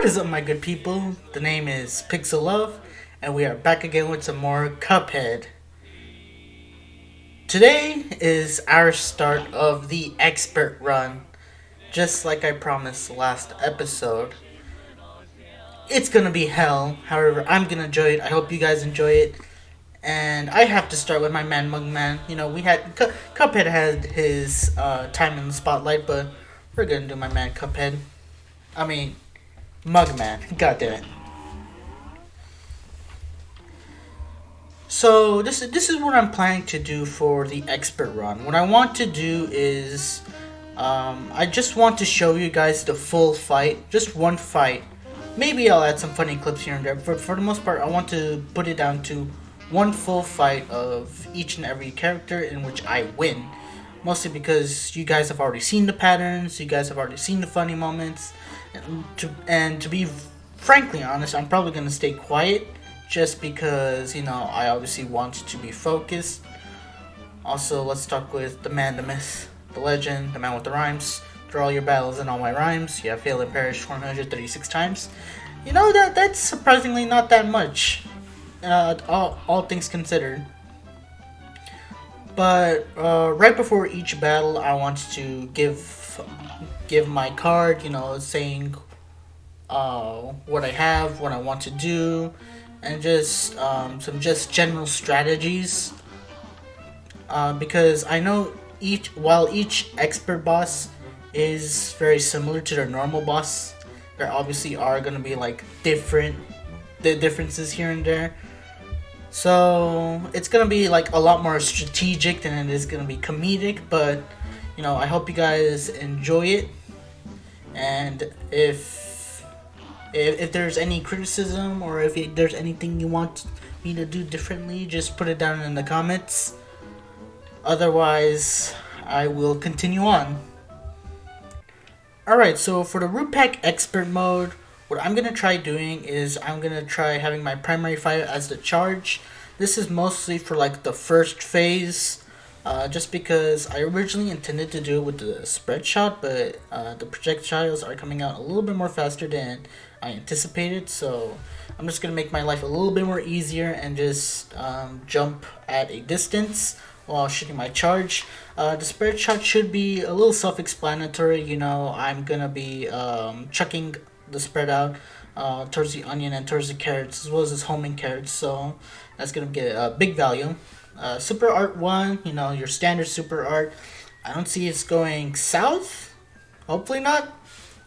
What is up, my good people? The name is Pixel Love, and we are back again with some more Cuphead. Today is our start of the expert run, just like I promised last episode. It's gonna be hell, however, I'm gonna enjoy it. I hope you guys enjoy it. And I have to start with my man, Mugman. You know, Cuphead had his time in the spotlight, but we're gonna do my man, Cuphead. I mean, Mugman. God damn it. So this is what I'm planning to do for the expert run. What I want to do is, I just want to show you guys the full fight, just one fight. Maybe I'll add some funny clips here and there, but for the most part, I want to put it down to one full fight of each and every character in which I win. Mostly because you guys have already seen the patterns, you guys have already seen the funny moments, and to be frankly honest, I'm probably gonna stay quiet just because, you know, I obviously want to be focused. Also, let's start with the man, the myth, the legend, the man with the rhymes. Through all your battles and all my rhymes, you have failed and perished 136 times. You know, that's surprisingly not that much, all things considered. But right before each battle, I want to give my card, you know, saying what I have, what I want to do, and just some just general strategies. Because I know while each expert boss is very similar to their normal boss, there obviously are gonna be like the differences here and there. So it's gonna be like a lot more strategic than it is gonna be comedic, but you know, I hope you guys enjoy it. And if there's any criticism or if there's anything you want me to do differently, just put it down in the comments. Otherwise, I will continue on. Alright, so for the Root Pack Expert mode, what I'm going to try doing is I'm going to try having my primary fire as the charge. This is mostly for like the first phase, just because I originally intended to do it with the spread shot, but the projectiles are coming out a little bit more faster than I anticipated, so I'm just going to make my life a little bit more easier and just jump at a distance while shooting my charge. The spread shot should be a little self-explanatory. You know, I'm going to be chucking the spread out towards the onion and towards the carrots, as well as his homing carrots, so that's gonna get a big value. Super art 1, you know, your standard super art. I don't see it's going south, hopefully not,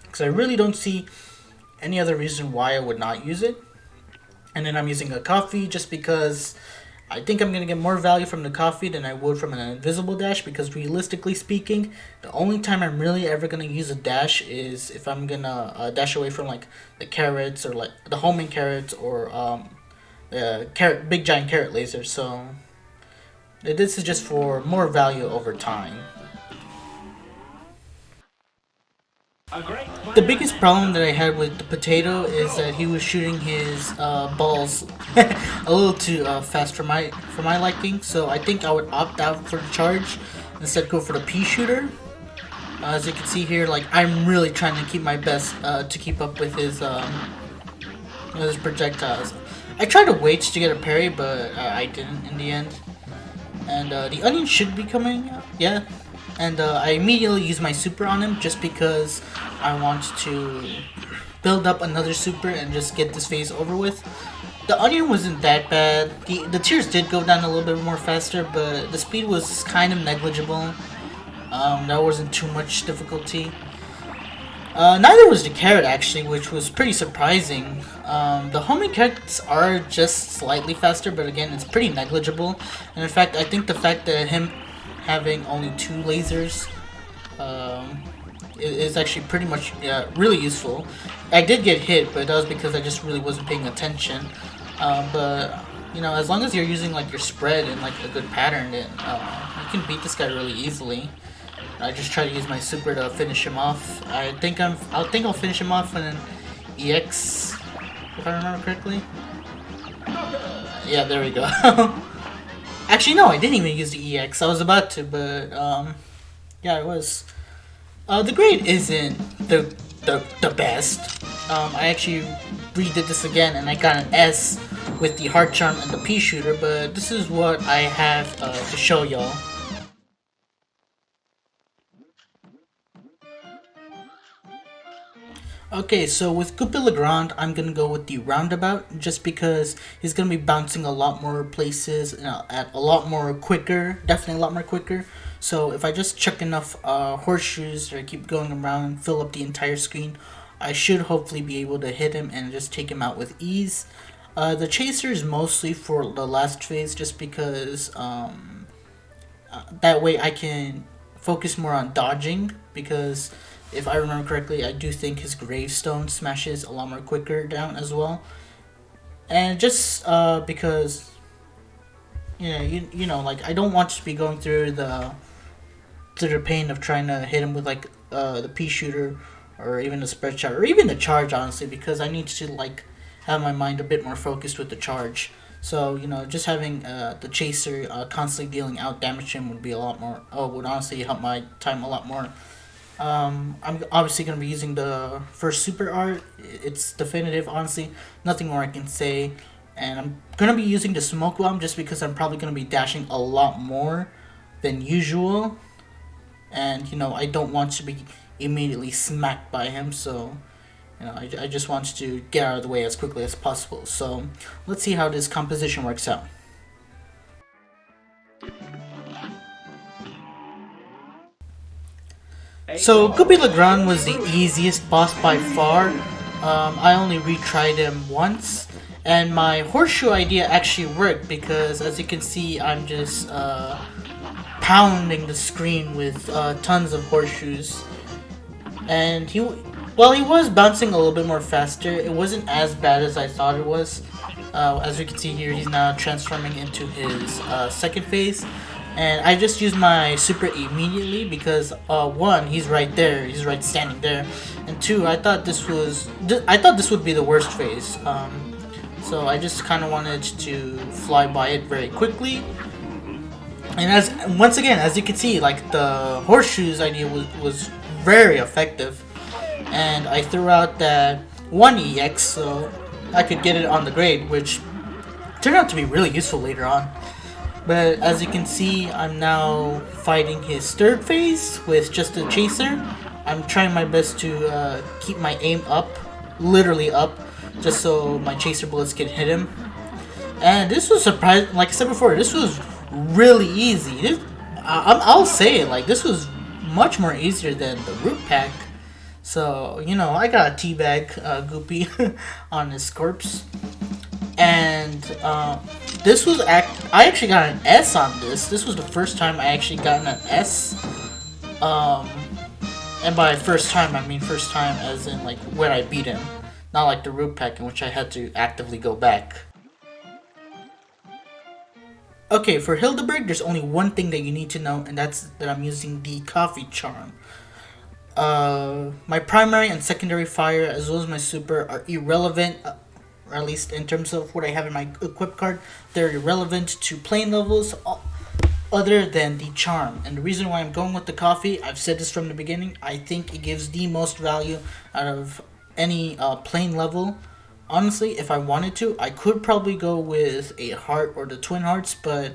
because I really don't see any other reason why I would not use it. And then I'm using a coffee just because I think I'm going to get more value from the coffee than I would from an invisible dash, because realistically speaking, the only time I'm really ever going to use a dash is if I'm going to dash away from like the carrots or like the homing carrots or the big giant carrot lasers. So this is just for more value over time. The biggest problem that I had with the potato is that he was shooting his balls a little too fast for my liking. So I think I would opt out for the charge, instead go for the pea shooter. As you can see here, like I'm really trying to keep my best to keep up with his projectiles. I tried to wait to get a parry, but I didn't in the end. And the onion should be coming, yeah. And I immediately use my super on him just because I want to build up another super and just get this phase over with. The onion wasn't that bad. The tears did go down a little bit more faster, but the speed was kind of negligible. There wasn't too much difficulty. Neither was the carrot, actually, which was pretty surprising. The homing carrots are just slightly faster, but again, it's pretty negligible. And in fact, I think the fact that him having only 2 lasers is actually pretty much really useful. I did get hit, but that was because I just really wasn't paying attention. But you know, as long as you're using like your spread and like a good pattern, then you can beat this guy really easily. I just try to use my super to finish him off. I think I'll finish him off with an EX, if I remember correctly. Yeah, there we go. Actually, no, I didn't even use the EX. I was about to, but yeah, it was. The grade isn't the best. I actually redid this again and I got an S with the heart charm and the pea shooter, but this is what I have to show y'all. Okay, so with Goopy Le Grande, I'm gonna go with the roundabout just because he's gonna be bouncing a lot more places at a lot more quicker, definitely a lot more quicker. So if I just chuck enough horseshoes or keep going around and fill up the entire screen, I should hopefully be able to hit him and just take him out with ease. The chaser is mostly for the last phase just because that way I can focus more on dodging because if I remember correctly, I do think his gravestone smashes a lot more quicker down as well. And just because you know like I don't want to be going through the pain of trying to hit him with like the pea shooter or even the spread shot or even the charge, honestly, because I need to like have my mind a bit more focused with the charge. So just having the chaser constantly dealing out damage to him would be a lot more. Oh, would honestly help my time a lot more. I'm obviously gonna be using the first super art. It's definitive, honestly. Nothing more I can say. And I'm gonna be using the smoke bomb just because I'm probably gonna be dashing a lot more than usual. And I don't want to be immediately smacked by him. So I just want to get out of the way as quickly as possible. So let's see how this composition works out. So Goopy Le Grande was the easiest boss by far. I only retried him once, and my horseshoe idea actually worked because, as you can see, I'm just pounding the screen with tons of horseshoes. And while he was bouncing a little bit more faster, it wasn't as bad as I thought it was. As you can see here, he's now transforming into his second phase. And I just used my super immediately because one, he's right there, he's right standing there, and two, I thought this would be the worst phase. So I just kind of wanted to fly by it very quickly. And once again, as you can see, like the horseshoes idea was very effective, and I threw out that one EX so I could get it on the grade, which turned out to be really useful later on. But as you can see, I'm now fighting his third phase with just a chaser. I'm trying my best to keep my aim up, literally up, just so my chaser bullets can hit him. And this was surprising. Like I said before, this was really easy. I'll say it, like this was much more easier than the root pack. So I got a teabag Goopy on his corpse. And this was I actually got an S on this. This was the first time I actually gotten an S. And by first time, I mean first time as in like when I beat him, not like the root pack in which I had to actively go back. Okay, for Hilda Berg, there's only one thing that you need to know, and that's that I'm using the coffee charm. My primary and secondary fire, as well as my super, are irrelevant. Or at least in terms of what I have in my equip card, they're irrelevant to plane levels other than the charm. And the reason why I'm going with the coffee, I've said this from the beginning, I think it gives the most value out of any plane level. Honestly, if I wanted to, I could probably go with a heart or the twin hearts, but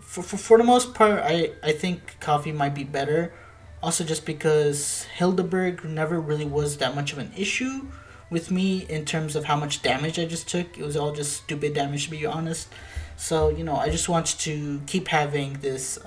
for the most part, I think coffee might be better. Also just because Hilda Berg never really was that much of an issue with me in terms of how much damage I just took. It was all just stupid damage, to be honest. So I just want to keep having this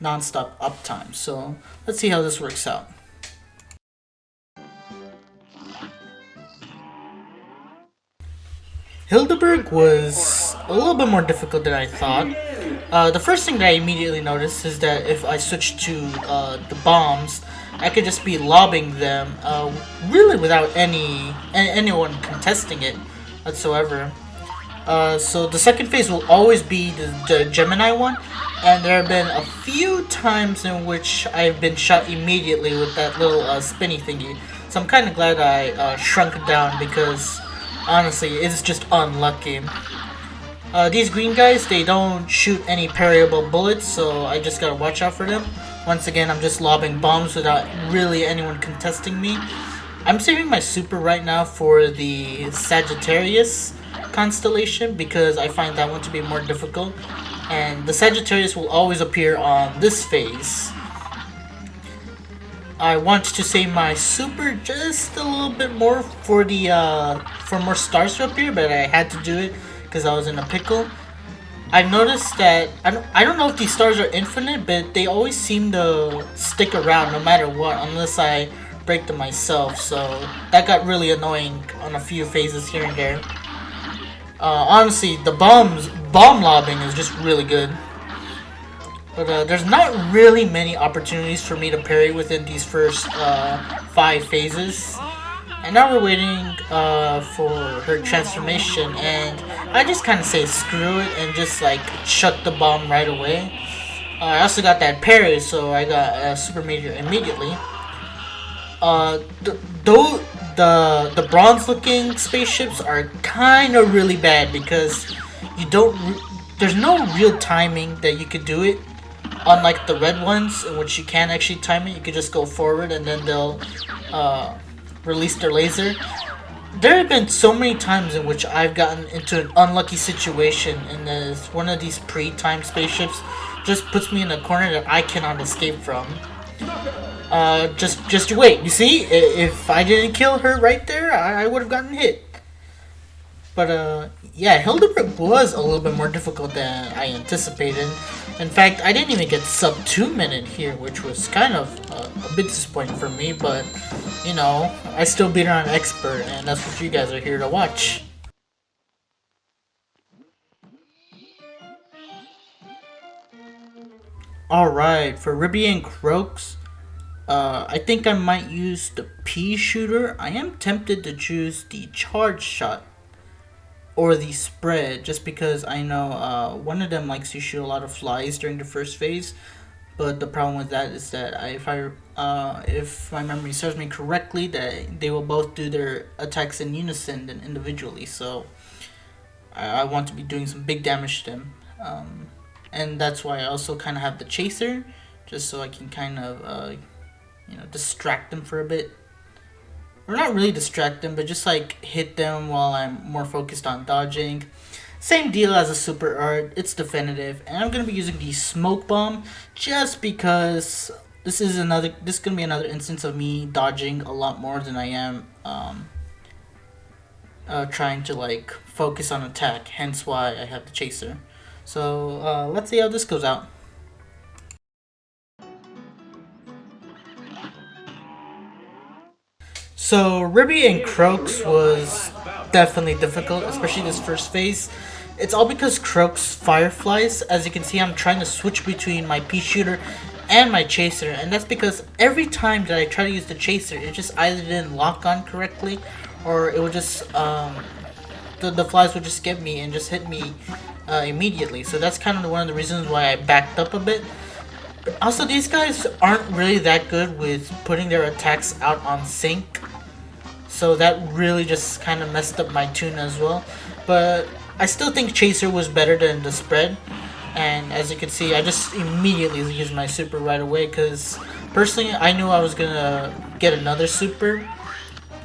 non-stop uptime. So let's see how this works out. Hilda Berg was a little bit more difficult than I thought. The first thing that I immediately noticed is that if I switch to the bombs, I could just be lobbing them really without anyone contesting it whatsoever. So the second phase will always be the Gemini one, and there have been a few times in which I've been shot immediately with that little spinny thingy. So I'm kind of glad I shrunk it down because honestly, it's just unlucky. These green guys, they don't shoot any parryable bullets, so I just gotta watch out for them. Once again, I'm just lobbing bombs without really anyone contesting me. I'm saving my super right now for the Sagittarius constellation because I find that one to be more difficult. And the Sagittarius will always appear on this phase. I want to save my super just a little bit more for the for more stars to appear, but I had to do it because I was in a pickle. I've noticed that I don't know if these stars are infinite, but they always seem to stick around no matter what, unless I break them myself. So that got really annoying on a few phases here and there. Honestly, the bomb lobbing is just really good. But there's not really many opportunities for me to parry within these first 5 phases. And now we're waiting for her transformation, and I just kind of say screw it and just like shut the bomb right away. I also got that parry, so I got a super major immediately. The bronze looking spaceships are kind of really bad because there's no real timing that you could do it. Unlike the red ones, in which you can actually time it, you could just go forward and then they'll release their laser. There have been so many times in which I've gotten into an unlucky situation, and one of these pre-timed spaceships just puts me in a corner that I cannot escape from. Just wait. You see, if I didn't kill her right there, I would have gotten hit. But yeah, Hilda Berg was a little bit more difficult than I anticipated. In fact, I didn't even get sub 2 minute here, which was kind of a bit disappointing for me, but you know, I still beat her on expert, and that's what you guys are here to watch. Alright, for Ribby and Croaks, I think I might use the pea shooter. I am tempted to choose the charge shot or the spread, just because I know one of them likes to shoot a lot of flies during the first phase. But the problem with that is that if my memory serves me correctly, that they will both do their attacks in unison than individually. So I want to be doing some big damage to them, and that's why I also kind of have the chaser, just so I can kind of distract them for a bit. Or not really distract them, but just like hit them while I'm more focused on dodging. Same deal as a super art, it's definitive, and I'm gonna be using the smoke bomb just because this is gonna be another instance of me dodging a lot more than I am trying to like focus on attack. Hence why I have the chaser. So let's see how this goes out. So Ribby and Croaks was definitely difficult, especially this first phase. It's all because Croaks fireflies. As you can see, I'm trying to switch between my pea shooter and my chaser, and that's because every time that I try to use the chaser, it just either didn't lock on correctly, or it would just the flies would just get me and just hit me immediately. So that's kind of one of the reasons why I backed up a bit. Also, these guys aren't really that good with putting their attacks out on sync, so that really just kind of messed up my tune as well. But I still think Chaser was better than the spread, and as you can see, I just immediately used my super right away because personally I knew I was gonna get another super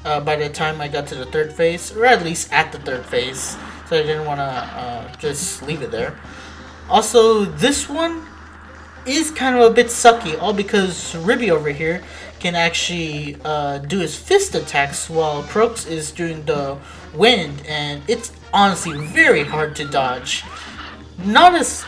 by the time I got to the 3rd phase, or at least at the 3rd phase, so I didn't want to just leave it there. Also, this one is kind of a bit sucky, all because Ribby over here can actually do his fist attacks while Croaks is doing the wind, and it's honestly very hard to dodge. Not as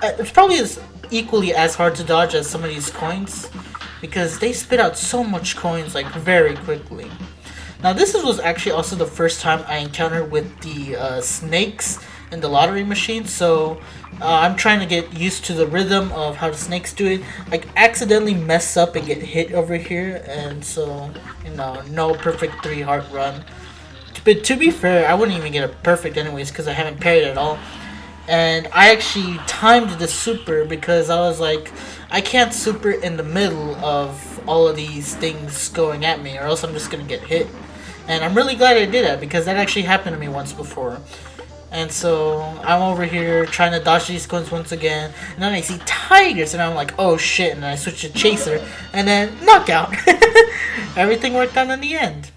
it's probably as equally as hard to dodge as some of these coins, because they spit out so much coins like very quickly. Now this was actually also the first time I encountered with the snakes in the lottery machine, so I'm trying to get used to the rhythm of how the snakes do it. I accidentally mess up and get hit over here, and so, you know, no perfect 3 heart run. But to be fair, I wouldn't even get a perfect anyways because I haven't parried at all. And I actually timed the super because I was like, I can't super in the middle of all of these things going at me, or else I'm just gonna get hit. And I'm really glad I did that because that actually happened to me once before. And so I'm over here trying to dodge these coins once again, and then I see tigers, and I'm like, oh shit, and I switch to chaser, and then knockout. everything worked out in the end.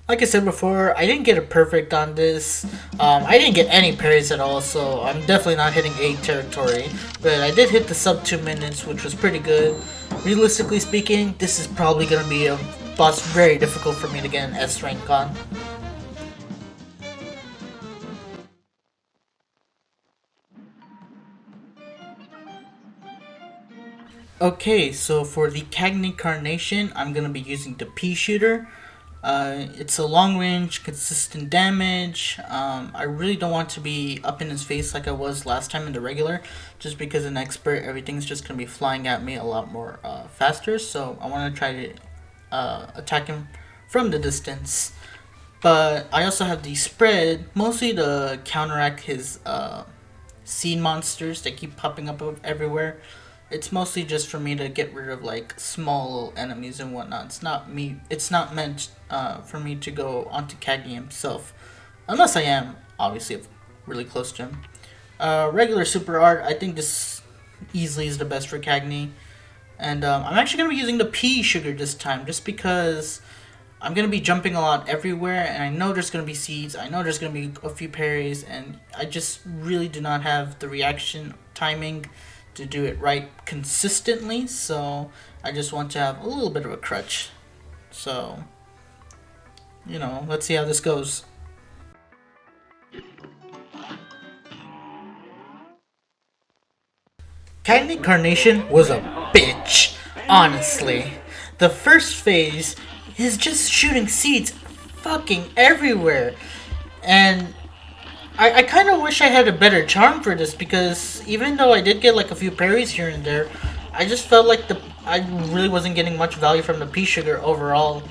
Like I said before, I didn't get a perfect on this. I didn't get any parries at all, so I'm definitely not hitting A territory. But I did hit the sub 2 minutes, which was pretty good. Realistically speaking, this is probably going to be a boss very difficult for me to get an S rank on. Okay, so for the Cagney Carnation, I'm going to be using the Pea Shooter. It's a long range, consistent damage. I really don't want to be up in his face like I was last time in the regular, just because in expert everything's just going to be flying at me a lot more faster, so I want to try to attack him from the distance. But I also have the spread, mostly to counteract his seed monsters that keep popping up everywhere. It's mostly just for me to get rid of like small enemies and whatnot. It's not meant for me to go onto Cagney himself, unless I am obviously really close to him. Regular super art, I think this easily is the best for Cagney, and I'm actually gonna be using the pea sugar this time, just because I'm gonna be jumping a lot everywhere, and I know there's gonna be seeds. I know there's gonna be a few parries, and I just really do not have the reaction timing to do it right consistently, so I just want to have a little bit of a crutch. So, let's see how this goes. Cagney Carnation was a bitch, honestly. The first phase is just shooting seeds fucking everywhere, and I kind of wish I had a better charm for this, because even though I did get like a few parries here and there, I just felt like I really wasn't getting much value from the pea sugar overall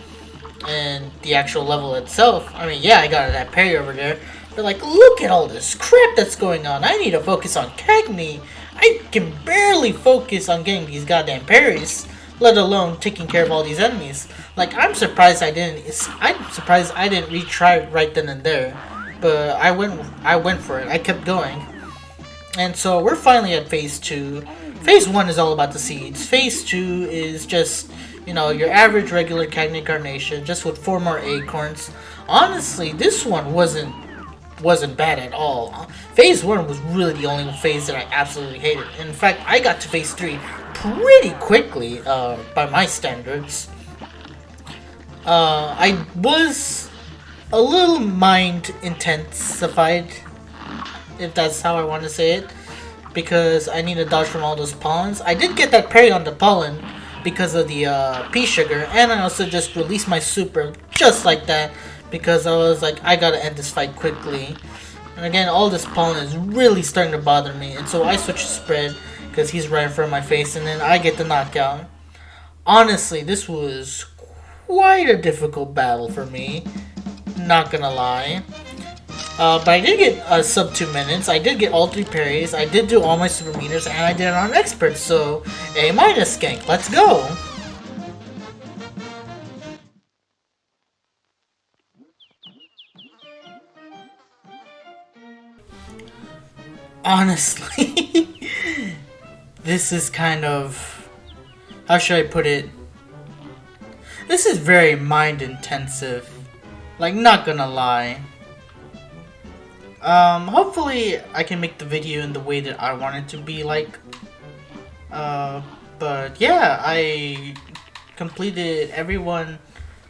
and the actual level itself. I mean, yeah, I got that parry over there, but like, look at all this crap that's going on. I need to focus on Cagney. I can barely focus on getting these goddamn parries, let alone taking care of all these enemies. Like, I'm surprised I didn't retry right then and there. But I went for it. I kept going. And so we're finally at phase 2. Phase 1 is all about the seeds. Phase 2 is just, your average regular Cagney Carnation, just with 4 more acorns. Honestly, this one wasn't bad at all. Phase 1 was really the only phase that I absolutely hated. In fact, I got to phase 3 pretty quickly, by my standards. I was a little mind intensified, if that's how I want to say it, because I need to dodge from all those pollens. I did get that parry on the pollen because of the pea sugar, and I also just released my super just like that, because I was like, I gotta end this fight quickly. And again, all this pollen is really starting to bother me, and so I switch to spread because he's right in front of my face, and then I get the knockout. Honestly, this was quite a difficult battle for me, not gonna lie. But I did get sub 2 minutes. I did get all 3 parries. I did do all my super meters, and I did it on expert. So A minus skank. Let's go. Honestly, this is kind of, how should I put it? This is very mind intensive. Like, not gonna lie. Hopefully I can make the video in the way that I want it to be like. But yeah, I completed everyone,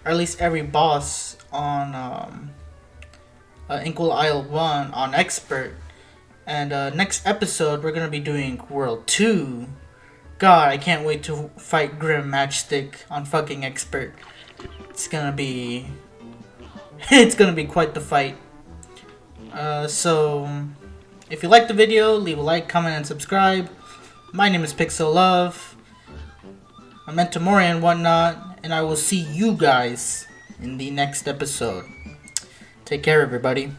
or at least every boss on Inkwell Isle One on expert. And next episode we're gonna be doing World 2. God, I can't wait to fight Grim Matchstick on fucking expert. It's gonna be quite the fight. So if you liked the video, leave a like, comment, and subscribe. My name is Pixel Love. I'm Mentamori and whatnot, and I will see you guys in the next episode. Take care, everybody.